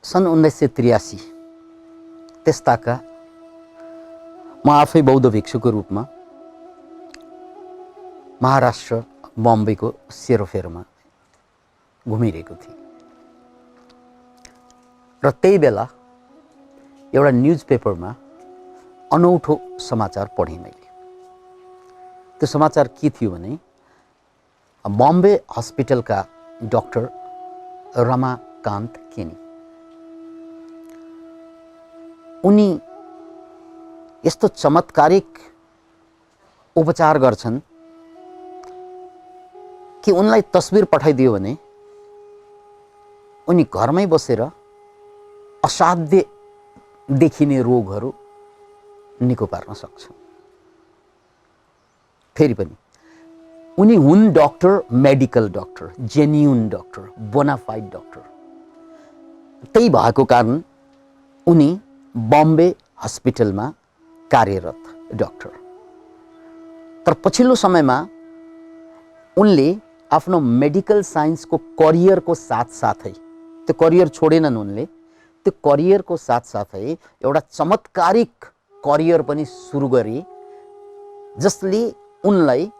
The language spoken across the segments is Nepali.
सन् 1983 त्यस्ताका म आफै बौद्ध भिक्षुको रूपमा महाराष्ट्र बम्बईको सेरोफेरोमा घुमिरहेको थिएँ र त्यही बेला एउटा न्युज पेपरमा अनौठो समाचार पढेँ मैले। त्यो समाचार के थियो भने बम्बे हस्पिटलका डाक्टर रमाकान्त केनी उनी यस्तो चमत्कारिक उपचार गर्छन् कि उनलाई तस्बिर पठाइदियो भने उनी घरमै बसेर असाध्य देखिने रोगहरू निको पार्न सक्छन्। फेरि पनि उनी हुन् doctor, medical doctor, genuine doctor, bona fide doctor. त्यही भएको कारण उनी बम्बे हस्पिटलमा कार्यरत डाक्टर। तर पछिल्लो समयमा उनले आफ्नो मेडिकल साइन्सको करियरको साथसाथै, त्यो करियर छोडेनन् उनले, त्यो करियरको साथसाथै एउटा चमत्कारिक करियर पनि सुरु गरे जसले उनलाई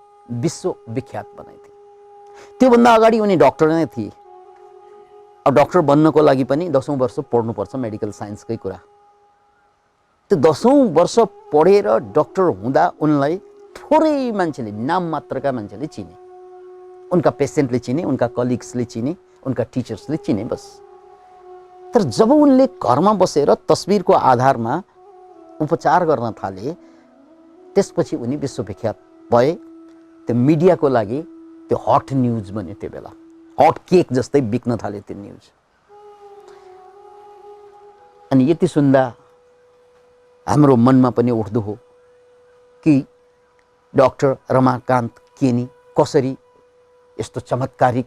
विश्वविख्यात बनाइदिए। त्योभन्दा अगाडि उनी डाक्टर नै थिए। अब डाक्टर बन्नको लागि पनि 10औं वर्ष पढ्नुपर्छ मेडिकल साइन्सकै कुरा। त्यो 10औं वर्ष पढेर डाक्टर हुँदा उनलाई थोरै मान्छेले, नाम मात्रका मान्छेले चिने। उनका पेसेन्टले चिने, उनका कलिग्सले चिने, उनका टिचर्सले चिने बस। तर जब उनले घरमा बसेर तस्बिरको आधारमा उपचार गर्न थाले त्यसपछि उनी विश्वविख्यात भए। त्यो मिडियाको लागि त्यो हट न्युज बन्यो। त्यो बेला हट केक जस्तै बिक्न थाले त्यो न्युज। अनि यति सुन्दा हाम्रो मनमा पनि उठ्दो हो कि डाक्टर रमाकान्त केनी कसरी यस्तो चमत्कारिक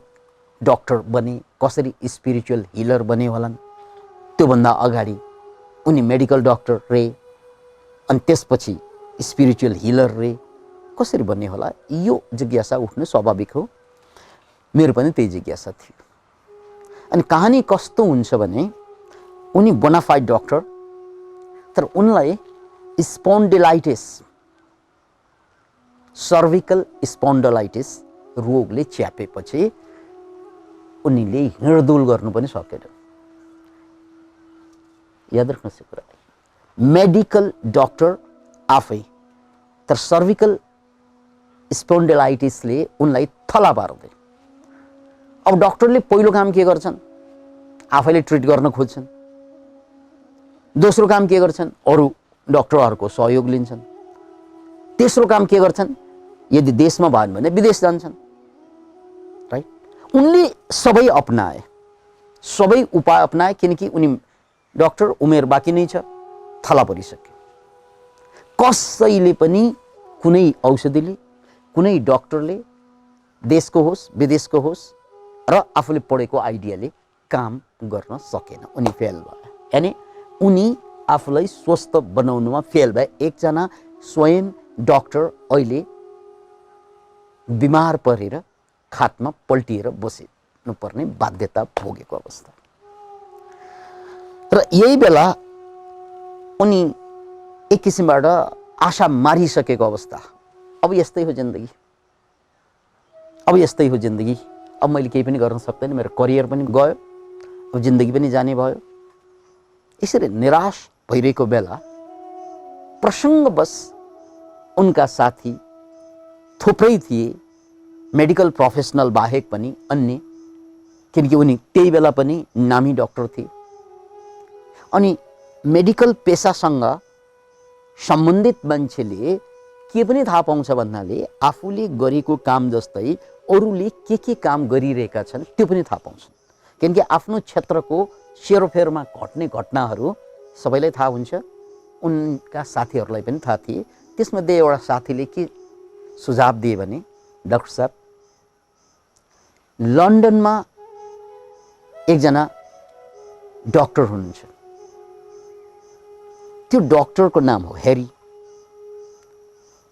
डाक्टर बने, कसरी स्पिरिचुअल हिलर बने होलान्। त्योभन्दा अगाडि उनी मेडिकल डाक्टर रहे अनि त्यसपछि स्पिरिचुअल हिलर रहे, कसरी बन्ने होला? यो जिज्ञासा उठ्नु स्वाभाविक हो। मेरो पनि त्यही जिज्ञासा थियो। अनि कहानी कस्तो हुन्छ भने उनी बोनाफाइड डाक्टर, तर उनलाई स्पोन्डिलाइटिस, सर्भिकल स्पोन्डिलाइटिस रोगले च्यापेपछि उनीले हिँडडुल गर्नु पनि सकेन। याद राख्नुहोस् यो कुरा। मेडिकल डाक्टर आफै, तर सर्भिकल स्पोन्डिलाइटिसले उनलाई थला पार्दै। अब डाक्टरले पहिलो काम के गर्छन्? आफैले ट्रिट गर्न खोज्छन्। दोस्रो काम के गर्छन्? अरू डाक्टरहरूको सहयोग लिन्छन्। तेस्रो काम के गर्छन्? यदि देशमा भएन भने विदेश जान्छन्। राइट? उनले सबै अपनाए, सबै उपाय अपनाए, किनकि उनी डाक्टर, उमेर बाँकी नै छ, थला परिसक्यो। कसैले पनि कुनै औषधिले, कुनै डाक्टरले देशको होस् विदेशको होस् र आफूले पढेको आइडियाले काम गर्न सकेन। उनी फेल भए। यानी उनी आफूलाई स्वस्थ बनाउनुमा फेल भए। एकजना स्वयं डाक्टर अहिले बिमार परेर खाटमा पल्टिएर बस्नुपर्ने बाध्यता भोगेको अवस्था। र यही बेला उनी एक किसिमबाट आशा मारिसकेको अवस्था। अब यस्तै हो जिन्दगी, अब यस्तै हो जिन्दगी, अब मैले केही पनि गर्न सक्दैन, मेरो करियर पनि गयो, अब जिन्दगी पनि जाने भयो। यसरी निराश भइरहेको बेला प्रसङ्गवश उनका साथी थुप्रै थिए, मेडिकल प्रोफेसनल बाहेक पनि अन्य, किनकि उनी त्यही बेला पनि नामी डाक्टर थिए। अनि मेडिकल पेसासँग सम्बन्धित मान्छेले के पनि थाहा पाउँछ भन्नाले आफूले गरेको काम जस्तै अरूले के काम गरिरहेका छन् त्यो पनि थाहा पाउँछन्। किनकि आफ्नो क्षेत्रको सेरोफेरोमा घट्ने घटनाहरू सबैलाई थाहा हुन्छ। उनका साथीहरूलाई पनि थाहा थिए। त्यसमध्ये एउटा साथीले के सुझाव दिए भने, डाक्टर साहब, लन्डनमा एकजना डाक्टर हुनुहुन्छ, त्यो डाक्टरको नाम हो हेरी।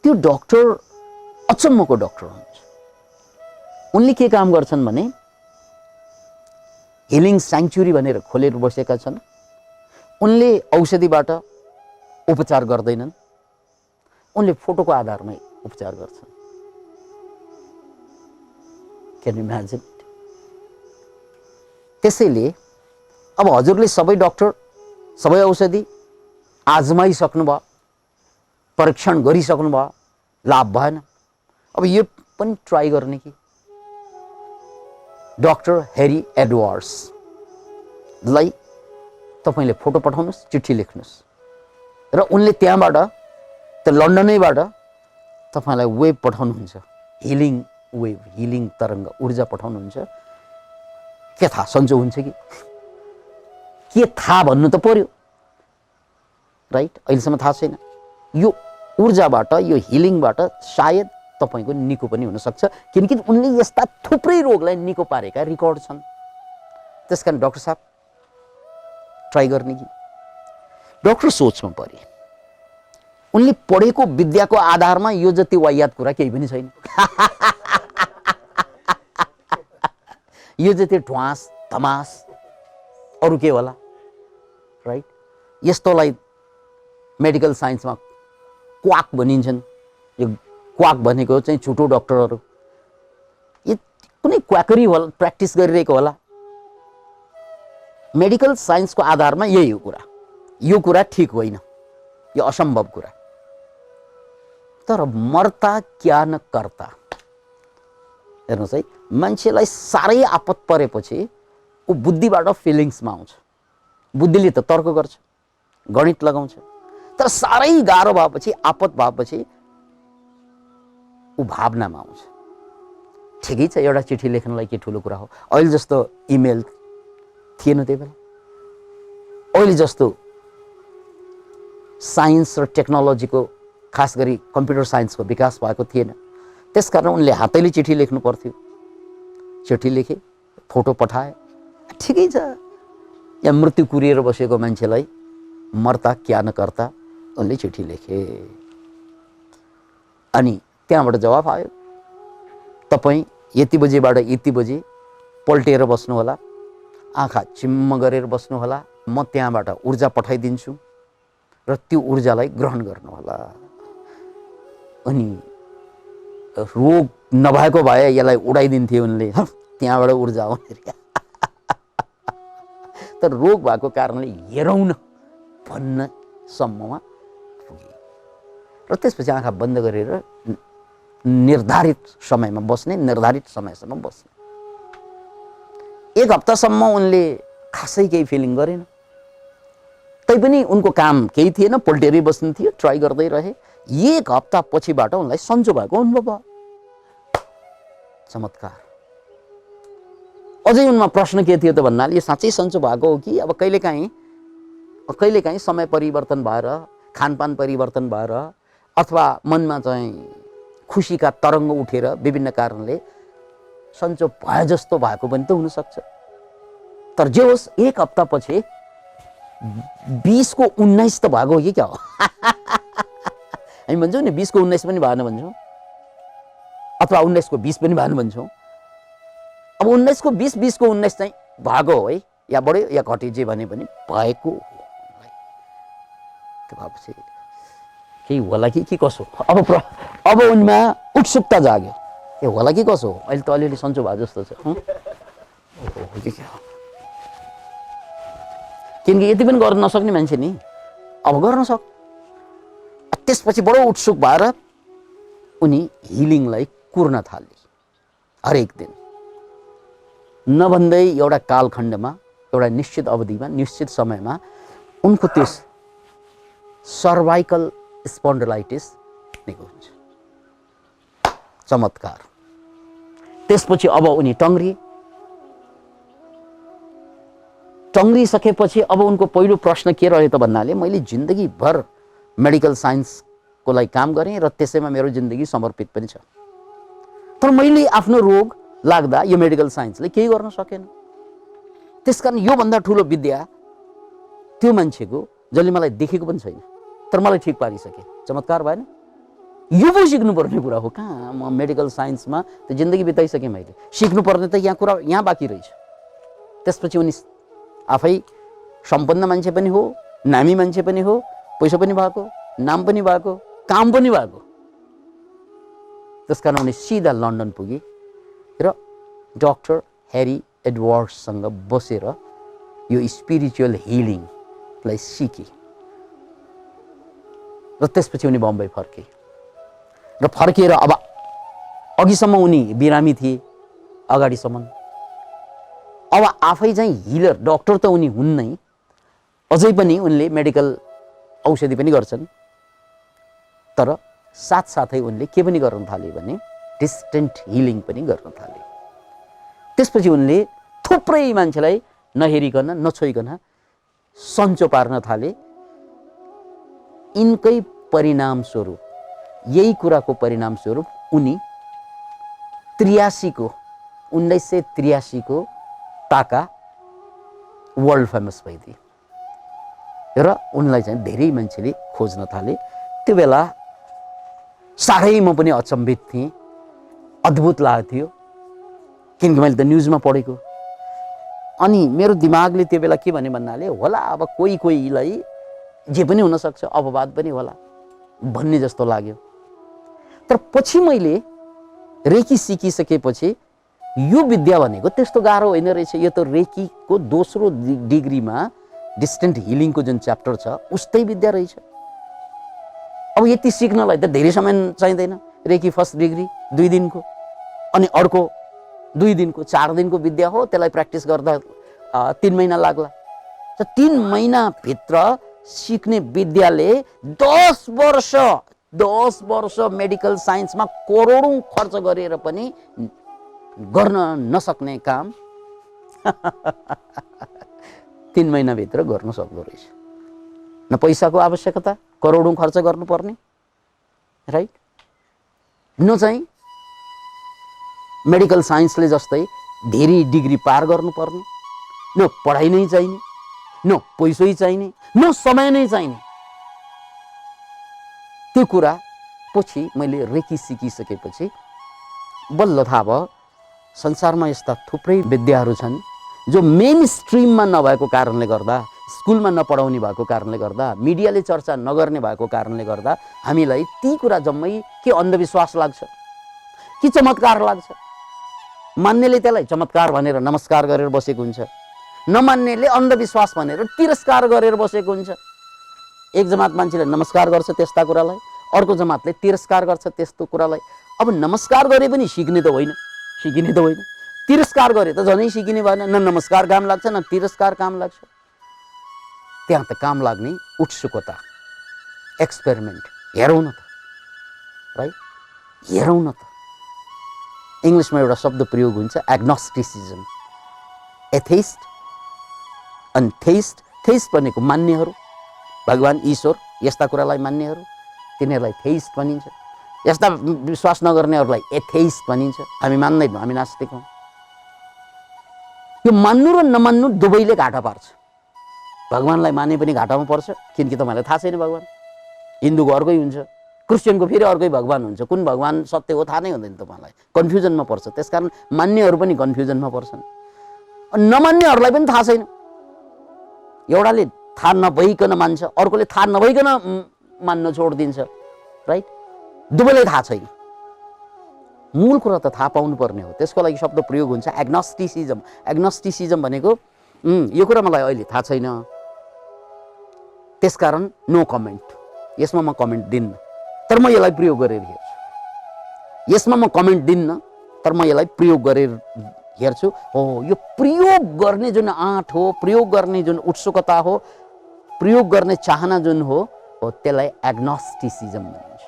त्यो डाक्टर अचम्मको डाक्टर हुनुहुन्छ। उनले के काम गर्छन् भने हिलिङ स्याङ्क्चुरी भनेर खोलेर बसेका छन्। उनले औषधिबाट उपचार गर्दैनन्, उनले फोटोको आधारमै उपचार गर्छन्। Can you imagine? त्यसैले अब हजुरले सबै डाक्टर, सबै औषधि आजमाइसक्नुभयो, परीक्षण गरिसक्नुभयो, लाभ भएन। अब यो पनि ट्राई गर्ने कि डाक्टर हेरी एडवर्ड्सलाई तपाईले फोटो पठाउनुहोस्, चिठी लेख्नुहोस् र उनले त्यहाँबाट त्यो लन्डनैबाट तपाईलाई वेभ पठाउनुहुन्छ, हिलिङ वेभ, हिलिङ तरङ्ग ऊर्जा पठाउनुहुन्छ। के थाहा सन्चो हुन्छ कि के थाहा भन्नु त पर्यो, राइट? अहिलेसम्म थाहा छैन। यो ऊर्जाबाट, यो हिलिङबाट सायद तपाईको निको पनि हुन सक्छ, किनकि उनले यस्ता थुप्रै रोगलाई निको पारेका रेकर्ड छन्। त्यसकारण डाक्टर साहब ट्राई गर्ने कि? डाक्टर सोचमा परे। उनले पढेको विद्याको आधारमा यो जति वायात कुरा केही पनि छैन। यो जति ढ्वास धमास अरु के होला, राइट? यस्तोलाई मेडिकल साइन्समा क्वाक भनिन्छन्। यो क्वाक भनेको चाहिँ झुटो डाक्टरहरू, यो कुनै क्वाकरी होला, प्र्याक्टिस गरिरहेको होला। मेडिकल साइन्सको आधारमा यही हो कुरा। यो कुरा ठिक होइन, यो असम्भव कुरा। तर मर्ता क्या न कर्ता। हेर्नुहोस् है, मान्छेलाई साह्रै आपत परेपछि ऊ बुद्धिबाट फिलिङ्समा आउँछ। बुद्धिले त तर्क गर्छ, गणित लगाउँछ। तर साह्रै गाह्रो भएपछि, आपत भएपछि ऊ भावनामा आउँछ। ठिकै छ, एउटा चिठी लेख्नलाई के ठुलो कुरा हो? अहिले जस्तो इमेल थिएन त्यही बेला, अहिले जस्तो साइन्स र टेक्नोलोजीको, खास गरी कम्प्युटर साइन्सको विकास भएको थिएन। त्यसकारण उनले हातैले चिठी लेख्नु पर्थ्यो। चिठी लेखे, फोटो पठाए, ठिकै छ। या मृत्यु कुरिएर बसेको मान्छेलाई मर्ता क्या न कर्ता, उनले चिठी लेखे। अनि त्यहाँबाट जवाफ आयो, तपाईँ यति बजेबाट यति बजे पल्टेर बस्नु होला, आँखा चिम्म गरेर बस्नु होला, म त्यहाँबाट ऊर्जा पठाइदिन्छु र त्यो ऊर्जालाई ग्रहण गर्नु होला। अनि रोग नभएको भए यसलाई उडाइदिन्थे उनले, त्यहाँबाट ऊर्जा आउने। तर रोग भएको कारणले हेरौँ न भन्न सम्ममा पुगे र त्यसपछि आँखा बन्द गरेर निर्धारित समयमा बस्ने, निर्धारित समयसम्म बस्ने। 1 हप्तासम्म उनले खासै केही फिलिङ गरेन। तैपनि उनको काम केही थिएन, पल्टेरै बस्नु थियो, ट्राई गर्दै रहे। 1 हप्ता पछिबाट उनलाई सन्चो भएको अनुभव भयो। चमत्कार। अझै उनमा प्रश्न के थियो त भन्नाले, यो साँच्चै सन्चो भएको हो कि अब कहिलेकाहीँ समय परिवर्तन भएर, खानपान परिवर्तन भएर, अथवा मनमा चाहिँ खुसीका तरङ्ग उठेर विभिन्न कारणले सन्चो भए जस्तो भएको पनि त हुनसक्छ। तर जे होस्, 1 हप्ता पछि 20 को 19 त भएको हो कि क्या हो? हामी भन्छौँ नि 20 को 19 पनि भएन भन्छौँ, अथवा 19 को 20 पनि भएन भन्छौँ। अब 19 को 20, 20 को 19 चाहिँ भएको हो है, या बढ्यो या घट्यो, जे भने पनि भएको हो। त्यो भएपछि केही होला कि कसो? अब उनमा उत्सुकता जाग्यो, ए होला कि कसो? अहिले त अलिअलि सन्चो भए जस्तो छ। किनकि यति पनि गर्न नसक्ने मान्छे नि अब गर्न सक्। त्यसपछि बडो उत्सुक भएर उनी हिलिङलाई कुर्न थाले। हरेक दिन नभन्दै एउटा कालखण्डमा, एउटा निश्चित अवधिमा, निश्चित समयमा उनको त्यो सर्वाइकल स्पन्डिलाइटिस निको हुन्छ। चमत्कार। त्यसपछि अब उनी टङ्ग्रिसकेपछि अब उनको पहिलो प्रश्न के रह्यो त भन्नाले, मैले जिन्दगीभर मेडिकल साइन्सको लागि काम गरेँ र त्यसैमा मेरो जिन्दगी समर्पित पनि छ, तर मैले आफ्नो रोग लाग्दा यो मेडिकल साइन्सले केही गर्न सकेन। त्यसकारण योभन्दा ठुलो विद्या त्यो मान्छेको, जसले मलाई देखेको पनि छैन तर मलाई ठिक पारिसके, चमत्कार भएन? यो पो सिक्नुपर्ने कुरा हो। कहाँ म मेडिकल साइन्समा त जिन्दगी बिताइसकेँ मैले, सिक्नुपर्ने त यहाँ कुरा यहाँ बाँकी रहेछ। त्यसपछि उनी आफै सम्पन्न मान्छे पनि हो, नामी मान्छे पनि हो, पैसा पनि भएको, नाम पनि भएको, काम पनि भएको। त्यसकारण उनी सिधा लन्डन पुगे र डाक्टर ह्यारी एडवर्ड्ससँग बसेर यो स्पिरिचुअल हिलिङलाई सिके र त्यसपछि उनी बम्बई फर्के र फर्किएर अब अघिसम्म उनी बिरामी थिए, अगाडिसम्म अब आफै चाहिँ हिलर डाक्टर त उनी हुन् नै, अझै पनि उनले मेडिकल औषधि पनि गर्छन्, तर साथसाथै उनले के पनि गर्न थाले भने डिस्टेन्ट हिलिङ पनि गर्न थाले। त्यसपछि उनले थुप्रै मान्छेलाई नहेरिकन नछोइकन सन्चो पार्न थाले। यिनकै परिणामस्वरूप, यही कुराको परिणामस्वरूप उनी 1983 को टाका वर्ल्ड फेमस भइदिए र उनलाई चाहिँ धेरै मान्छेले खोज्न थाले। त्यो बेला साह्रै म पनि अचम्भित थिएँ, अद्भुत लाग्थ्यो, किनकि मैले त न्युजमा पढेको। अनि मेरो दिमागले त्यो बेला के भने भन्नाले होला अब कोहीलाई जे पनि हुनसक्छ, अपवाद पनि होला भन्ने जस्तो लाग्यो। तर पछि मैले रेकी सिकिसकेपछि यो विद्या भनेको त्यस्तो गाह्रो होइन रहेछ। यो त रेकीको दोस्रो डिग्रीमा डिस्टेन्ट हिलिङको जुन च्याप्टर छ उस्तै विद्या रहेछ। अब यति सिक्नलाई त धेरै समय चाहिँदैन। रेकी फर्स्ट डिग्री 2 दिनको, अनि अर्को 2 दिनको, 4 दिनको विद्या हो। त्यसलाई प्र्याक्टिस गर्दा 3 महिना लाग्ला। 3 महिनाभित्र सिक्ने विद्याले 10 वर्ष मेडिकल साइन्समा करोडौं खर्च गरेर पनि गर्न नसक्ने काम 3 महिनाभित्र गर्न सक्दो रहेछ। न पैसाको आवश्यकता, करोडौं खर्च गर्नुपर्ने, राइट? न चाहिँ मेडिकल साइन्सले जस्तै धेरै डिग्री पार गर्नुपर्ने, न पढाइ नै चाहिने, न पैसै चाहिने, न समय नै चाहिने। त्यो कुरा पछि मैले रेकी सिकिसकेपछि बल्ल थाहा भयो संसारमा यस्ता थुप्रै विद्याहरू छन् जो मेन स्ट्रिममा नभएको कारणले गर्दा, स्कुलमा नपढाउने भएको कारणले गर्दा, मिडियाले चर्चा नगर्ने भएको कारणले गर्दा हामीलाई ती कुरा जम्मै के अन्धविश्वास लाग्छ कि चमत्कार लाग्छ। मान्नेले त्यसलाई चमत्कार भनेर नमस्कार गरेर बसेको हुन्छ, नमान्नेले अन्धविश्वास भनेर तिरस्कार गरेर बसेको हुन्छ। एक जमात मान्छेले नमस्कार गर्छ त्यस्ता कुरालाई, अर्को जमातले तिरस्कार गर्छ त्यस्तो कुरालाई। अब नमस्कार गरे पनि सिक्ने त होइन, सिकिने त होइन, तिरस्कार गरे त झनै सिकिने भएन। न नमस्कार काम लाग्छ न तिरस्कार काम लाग्छ। त्यहाँ त काम लाग्ने उत्सुकता, एक्सपेरिमेन्ट, हेरौँ न त, राइट? हेरौँ न त। इङ्ग्लिसमा एउटा शब्द प्रयोग हुन्छ एग्नोस्टिसिजम, एथेइस्ट अनि थेइस्ट। थेइस्ट भनेको मान्नेहरू, भगवान् ईश्वर यस्ता कुरालाई मान्नेहरू, तिनीहरूलाई थेइस्ट भनिन्छ। यस्ता विश्वास नगर्नेहरूलाई एथेइस्ट भनिन्छ। हामी मान्दैनौँ, हामी नास्तिक हौँ। यो मान्नु र नमान्नु दुवैले घाटा पार्छ। भगवान्लाई माने पनि घाटामा पर्छ, किनकि तपाईँलाई थाहा छैन भगवान्। हिन्दूको अर्कै हुन्छ, क्रिस्चियनको फेरि अर्कै भगवान् हुन्छ। कुन भगवान् सत्य हो थाहा नै हुँदैन तपाईँलाई, कन्फ्युजनमा पर्छ। त्यसकारण मान्नेहरू पनि कन्फ्युजनमा पर्छन्, नमान्नेहरूलाई पनि थाहा छैन। एउटाले थाहा नभइकन मान्छ, अर्कोले थाहा नभइकन मान्न छोडिदिन्छ, राइट? दुवैलाई थाहा छैन। मूल कुरा त थाहा पाउनु पर्ने हो। त्यसको लागि शब्द प्रयोग हुन्छ एग्नोस्टिसिजम। एग्नोस्टिसिजम भनेको यो कुरा मलाई अहिले थाहा छैन, त्यसकारण नो कमेन्ट, यसमा म कमेन्ट दिन्न, तर म यसलाई प्रयोग गरेर हेर्छु। यसमा म कमेन्ट दिन्न, तर म यसलाई प्रयोग गरेर हेर्छु। हो, यो प्रयोग गर्ने जुन आँट हो, प्रयोग गर्ने जुन उत्सुकता हो, प्रयोग गर्ने चाहना जुन हो त्यसलाई एग्नोस्टिसिजम भनिन्छ।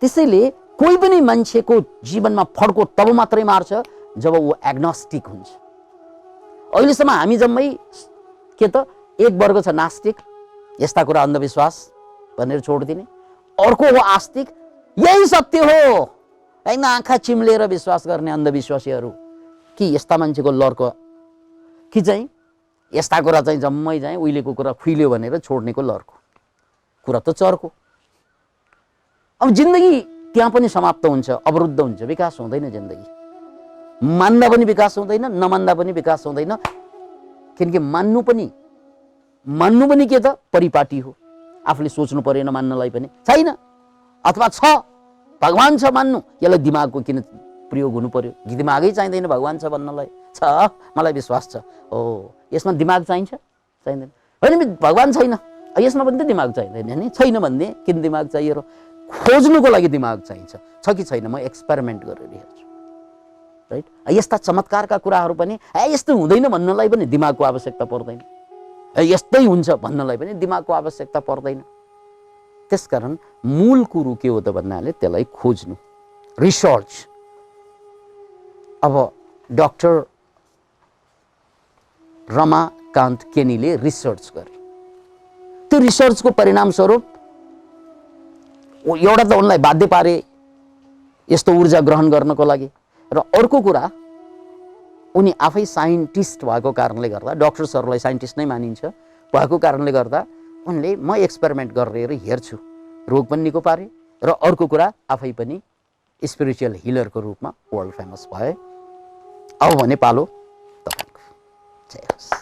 त्यसैले कोही पनि मान्छेको जीवनमा फड्को तब मात्रै मार्छ जब ऊ एग्नोस्टिक हुन्छ। अहिलेसम्म हामी जम्मै के त एक वर्ग छ नास्तिक, यस्ता कुरा अन्धविश्वास भनेर छोडिदिने, अर्को हो आस्तिक, यही सत्य हो होइन, आँखा चिम्लेर विश्वास गर्ने अन्धविश्वासीहरू। कि यस्ता मान्छेको लर्को कि चाहिँ यस्ता कुरा चाहिँ जम्मै चाहिँ उहिलेको कुरा खुइल्यो भनेर छोड्नेको लर्को कुरा त चर्को। अब जिन्दगी त्यहाँ पनि समाप्त हुन्छ, अवरुद्ध हुन्छ, विकास हुँदैन जिन्दगी। मान्दा पनि विकास हुँदैन, नमान्दा पनि विकास हुँदैन। किनकि मान्नु पनि के त परिपाटी हो। आफूले सोच्नु परेन मान्नलाई पनि, छैन अथवा छ भगवान छ मान्नु, यसलाई दिमागको किन प्रयोग हुनु पर्यो? दिमागै चाहिँदैन भगवान छ भन्नलाई। छ, मलाई विश्वास छ। हो, यसमा दिमाग चाहिन्छ? चाहिँदैन। होइन भगवान छैन, यसमा पनि त दिमाग चाहिँदैन नि। छैन भन्ने किन दिमाग चाहियो र? खोज्नुको लागि दिमाग चाहिन्छ। छ कि छैन म एक्सपेरिमेन्ट गरेर हेर्छु, राइट? यस्ता चमत्कारका कुराहरू पनि यस्तो हुँदैन भन्नलाई पनि दिमागको आवश्यकता पर्दैन, यस्तै हुन्छ भन्नलाई पनि दिमागको आवश्यकता पर्दैन। त्यसकारण मूल कुरो के हो त भन्नाले त्यसलाई खोज्नु, रिसर्च। अब डाक्टर रमाकान्त केनीले रिसर्च गरे। त्यो रिसर्चको परिणामस्वरूप एउटा त उनलाई बाध्य पारे यस्तो ऊर्जा ग्रहण गर्नको लागि, र अर्को कुरा उनी आफै साइन्टिस्ट भएको कारणले गर्दा, डक्टर्सहरूलाई साइन्टिस्ट नै मानिन्छ भएको कारणले गर्दा उनले म एक्सपेरिमेन्ट गरेर हेर्छु, रोग पनि निको पारे, र अर्को कुरा आफै पनि स्पिरिचुअल हिलरको रूपमा वर्ल्ड फेमस भए। अब भने पालो तपाईको। जय होस्।